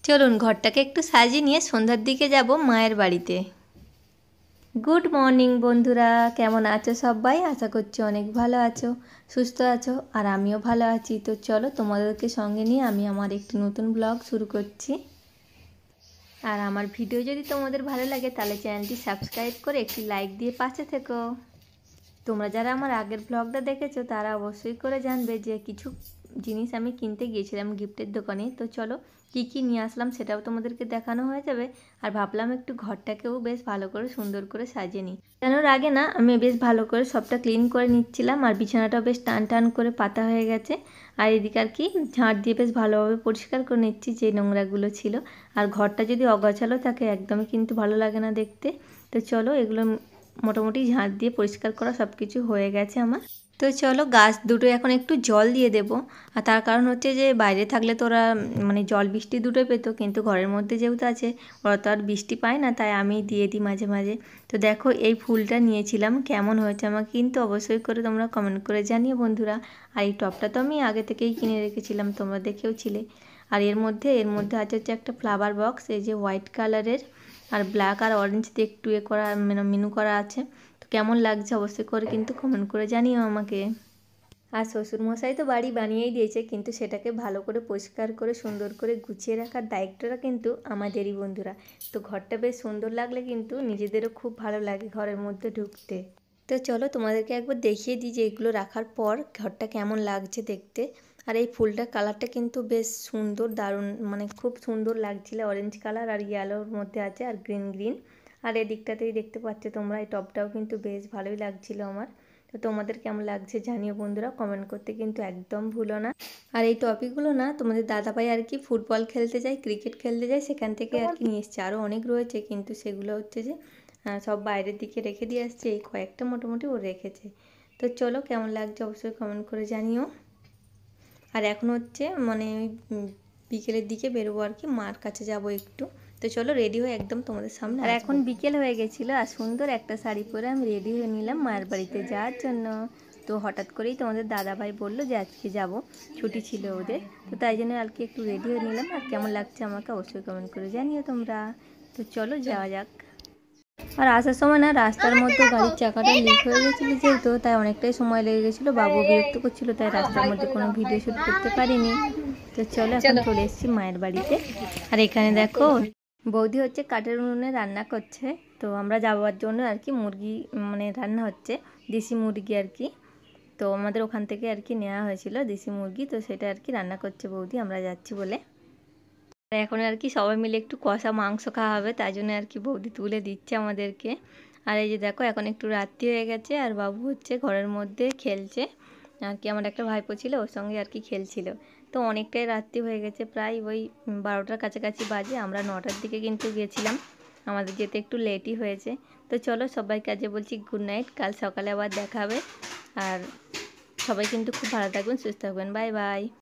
চলুন ঘরটাকে একটু সাজিয়ে নিয়ে সন্ধ্যার দিকে যাব মায়ের বাড়িতে। গুড মর্নিং বন্ধুরা, কেমন আছো সবাই? আশা করছি অনেক ভালো আছো, সুস্থ আছো, আর আমিও ভালো আছি। তো চলো তোমাদেরকে সঙ্গে নিয়ে আমি আমার একটি নতুন ব্লগ শুরু করছি। আর আমার ভিডিও যদি তোমাদের ভালো লাগে তাহলে চ্যানেলটি সাবস্ক্রাইব করে একটি লাইক দিয়ে পাশে থেকো। তোমরা যারা আমার আগের ব্লগটা দেখেছো তারা অবশ্যই করে জানবে যে কিছু জিনিস আমি কিনতে গিয়েছিলাম গিফটের দোকানে। তো চলো কী নিয়ে আসলাম সেটাও তোমাদেরকে দেখানো হয়ে যাবে। আর ভাবলাম একটু ঘরটাকেও বেশ ভালো করে সুন্দর করে সাজিয়ে নিই। কেনর আগে না আমি বেশ ভালো করে সবটা ক্লিন করে নিচ্ছিলাম, আর বিছানাটাও বেশ টান টান করে পাতা হয়ে গেছে। আর এদিকে আর কি ঝাঁট দিয়ে বেশ ভালোভাবে পরিষ্কার করে নিচ্ছি যে নোংরাগুলো ছিল। আর ঘরটা যদি অগোছালো থাকে একদমই কিন্তু ভালো লাগে না দেখতে। তো চলো এগুলো মোটামুটি ঝাঁট দিয়ে পরিষ্কার করা সব কিছু হয়ে গেছে আমার। তো চলো গাছ দুটো এখন একটু জল দিয়ে দেব। আর তার কারণ হচ্ছে যে বাইরে থাকলে তো ওরা মানে জল বৃষ্টি দুটোই পেতো, কিন্তু ঘরের মধ্যে যেহেতু আছে ওরা তো আর বৃষ্টি পায় না, তাই আমি দিয়ে দিই মাঝে মাঝে। তো দেখো এই ফুলটা নিয়েছিলাম, কেমন হয়েছে আমাকে কিন্তু অবশ্যই করে তোমরা কমেন্ট করে জানিও বন্ধুরা। আর এই টবটা তো আমি আগে থেকেই কিনে রেখেছিলাম, তোমরা দেখেও ছিলে। আর এর মধ্যে আছে হচ্ছে একটা ফ্লাওয়ার বক্স, এই যে হোয়াইট কালারের আর ব্ল্যাক আর অরেঞ্জ দিয়ে একটু করা মেনু করা আছে। তো কেমন লাগছে অবশ্যই করে কিন্তু কমেন্ট করে জানিও আমাকে। আর শ্বশুরমশাই তো বাড়ি বানিয়েই দিয়েছে, কিন্তু সেটাকে ভালো করে পরিষ্কার করে সুন্দর করে গুছিয়ে রাখার দায়িত্বটা কিন্তু আমাদেরই বন্ধুরা। তো ঘরটা বেশ সুন্দর লাগলে কিন্তু নিজেদেরও খুব ভালো লাগে ঘরের মধ্যে ঢুকতে। তো চলো তোমাদেরকে একবার দেখিয়ে দিই যে এগুলো রাখার পর ঘরটা কেমন লাগছে দেখতে। আর এই ফুলটার কালারটা কিন্তু বেশ সুন্দর, দারুণ, মানে খুব সুন্দর লাগছিল। অরেঞ্জ কালার আর ইয়েলোর মধ্যে আছে, আর গ্রিন। আর এদিকটাতেই দেখতে পাচ্ছ তোমরা এই টবটাও কিন্তু বেশ ভালোই লাগছিল আমার। তো তোমাদের কেমন লাগছে জানিও বন্ধুরা, কমেন্ট করতে কিন্তু একদম ভুলো না। আর এই টপিকগুলো না তোমাদের দাদাভাই আর কি ফুটবল খেলতে যায়, ক্রিকেট খেলতে যায়, সেখান থেকে আর কি নিয়ে এসছে। আরও অনেক রয়েছে কিন্তু সেগুলো হচ্ছে যে সব বাইরের দিকে রেখে দিয়ে আসছে, এই কয়েকটা মোটামুটি ও রেখেছে। তো চলো কেমন লাগছে অবশ্যই কমেন্ট করে জানিও। আর এখন হচ্ছে মানে বিকেলের দিকে বেরোবো আর কি, মার কাছে যাব একটু। তো চলো রেডি হয়ে একদম তোমাদের সামনে। আর এখন বিকেল হয়ে গেছিলো, আর সুন্দর একটা শাড়ি পরে আমি রেডি হয়ে নিলাম মায়ের বাড়িতে যাওয়ার জন্য। তো হঠাৎ করেই তোমাদের দাদাভাই বললো যে আজকে যাব, ছুটি ছিল ওদের। তো তাই জন্য আর কি একটু রেডি হয়ে নিলাম। আর কেমন লাগছে আমাকে অবশ্যই কমেন্ট করে জানিও তোমরা। তো চলো যাওয়া যাক। আর আসার সময় না রাস্তার মধ্যে গাড়ির চাকাটা লিক হয়ে গেছিলো যেহেতু, তাই অনেকটাই সময় লেগে গেছিলো। বাবু বিরক্ত করছিল, তাই রাস্তার মধ্যে কোনো ভিডিও শ্যুট করতে পারিনি। তো চলো এখন চলে এসেছি মায়ের বাড়িতে। আর এখানে দেখো বৌদি হচ্ছে কাঠের উনুনে রান্না করছে। তো আমরা যাওয়ার জন্য আর কি মুরগি মানে রান্না হচ্ছে, দেশি মুরগি আর কি। তো আমাদের ওখান থেকে আর কি নেওয়া হয়েছিল দেশি মুরগি, তো সেটা আর কি রান্না করছে বৌদি, আমরা যাচ্ছি বলে। এখন আর কি সবাই মিলে একটু কষা মাংস খাওয়া হবে, তাই জন্য আর কি বৌদি তুলে দিচ্ছে আমাদেরকে। আর এই যে দেখো এখন একটু রাত্রি হয়ে গেছে, আর বাবু হচ্ছে ঘরের মধ্যে খেলছে আর কি। আমার একটা ভাইপো ছিল, ওর সঙ্গে আর কি খেলছিল। তো অনেকটাই রাত্রি হয়ে গেছে, প্রায় ওই 12টার কাছাকাছি বাজে। আমরা 9টার দিকে কিন্তু গেছিলাম, আমাদের যেতে একটু লেটই হয়েছে। তো চলো সবাই কাজে বলছি গুড নাইট, কাল সকালে আবার দেখা হবে। আর সবাই কিন্তু খুব ভালো থাকবেন, সুস্থ থাকবেন, বাই বাই।